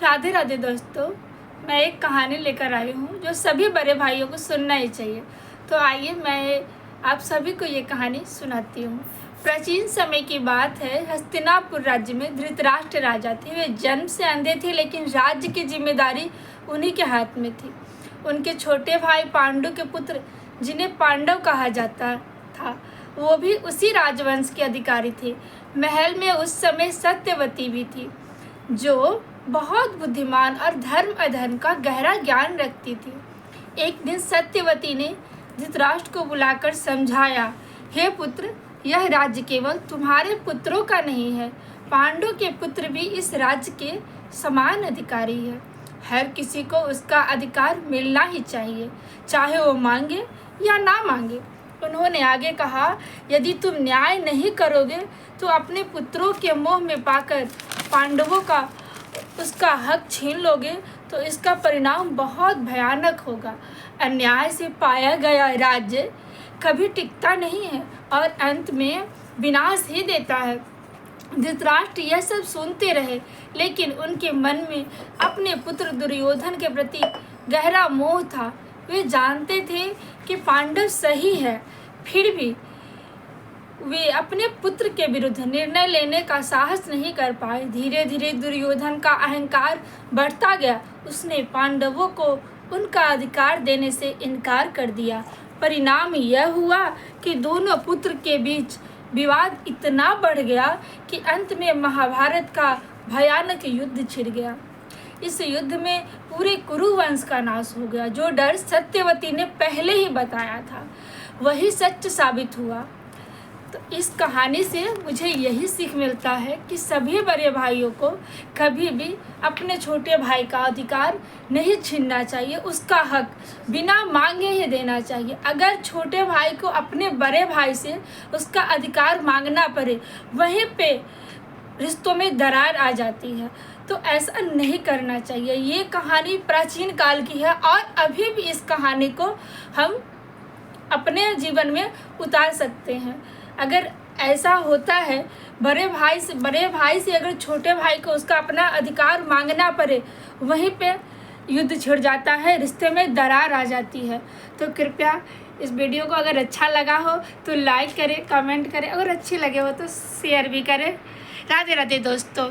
राधे राधे दोस्तों, मैं एक कहानी लेकर आई हूँ जो सभी बड़े भाइयों को सुनना ही चाहिए। तो आइए मैं आप सभी को ये कहानी सुनाती हूँ। प्राचीन समय की बात है। हस्तिनापुर राज्य में धृतराष्ट्र राजा थे। वे जन्म से अंधे थे, लेकिन राज्य की जिम्मेदारी उन्हीं के हाथ में थी। उनके छोटे भाई पांडु के पुत्र, जिन्हें पांडव कहा जाता था, वो भी उसी राजवंश के अधिकारी थे। महल में उस समय सत्यवती भी थी, जो बहुत बुद्धिमान और धर्म अधर्म का गहरा ज्ञान रखती थी। एक दिन सत्यवती ने धृतराष्ट्र को बुलाकर समझाया, हे पुत्र, यह राज्य केवल तुम्हारे पुत्रों का नहीं है। पांडु के पुत्र भी इस राज्य के समान अधिकारी है। हर किसी को उसका अधिकार मिलना ही चाहिए, चाहे वो मांगे या ना मांगे। उन्होंने आगे कहा, यदि तुम न्याय नहीं करोगे तो अपने पुत्रों के मोह में पाकर पांडवों का उसका हक छीन लोगे तो इसका परिणाम बहुत भयानक होगा। अन्याय से पाया गया राज्य कभी टिकता नहीं है और अंत में विनाश ही देता है। धृतराष्ट्र यह सब सुनते रहे, लेकिन उनके मन में अपने पुत्र दुर्योधन के प्रति गहरा मोह था। वे जानते थे कि पांडव सही है, फिर भी वे अपने पुत्र के विरुद्ध निर्णय लेने का साहस नहीं कर पाए। धीरे धीरे दुर्योधन का अहंकार बढ़ता गया। उसने पांडवों को उनका अधिकार देने से इनकार कर दिया। परिणाम यह हुआ कि दोनों पुत्र के बीच विवाद इतना बढ़ गया कि अंत में महाभारत का भयानक युद्ध छिड़ गया। इस युद्ध में पूरे कुरु वंश का नाश हो गया। जो डर सत्यवती ने पहले ही बताया था, वही सच साबित हुआ। तो इस कहानी से मुझे यही सीख मिलता है कि सभी बड़े भाइयों को कभी भी अपने छोटे भाई का अधिकार नहीं छीनना चाहिए, उसका हक बिना मांगे ही देना चाहिए। अगर छोटे भाई को अपने बड़े भाई से उसका अधिकार मांगना पड़े, वहीं पे रिश्तों में दरार आ जाती है। तो ऐसा नहीं करना चाहिए। ये कहानी प्राचीन काल की है और अभी भी इस कहानी को हम अपने जीवन में उतार सकते हैं। अगर ऐसा होता है, बड़े भाई से अगर छोटे भाई को उसका अपना अधिकार मांगना पड़े, वहीं पे युद्ध छिड़ जाता है, रिश्ते में दरार आ जाती है। तो कृपया इस वीडियो को अगर अच्छा लगा हो तो लाइक करें, कमेंट करें, अगर अच्छी लगे हो तो शेयर भी करें। राधे राधे दोस्तों।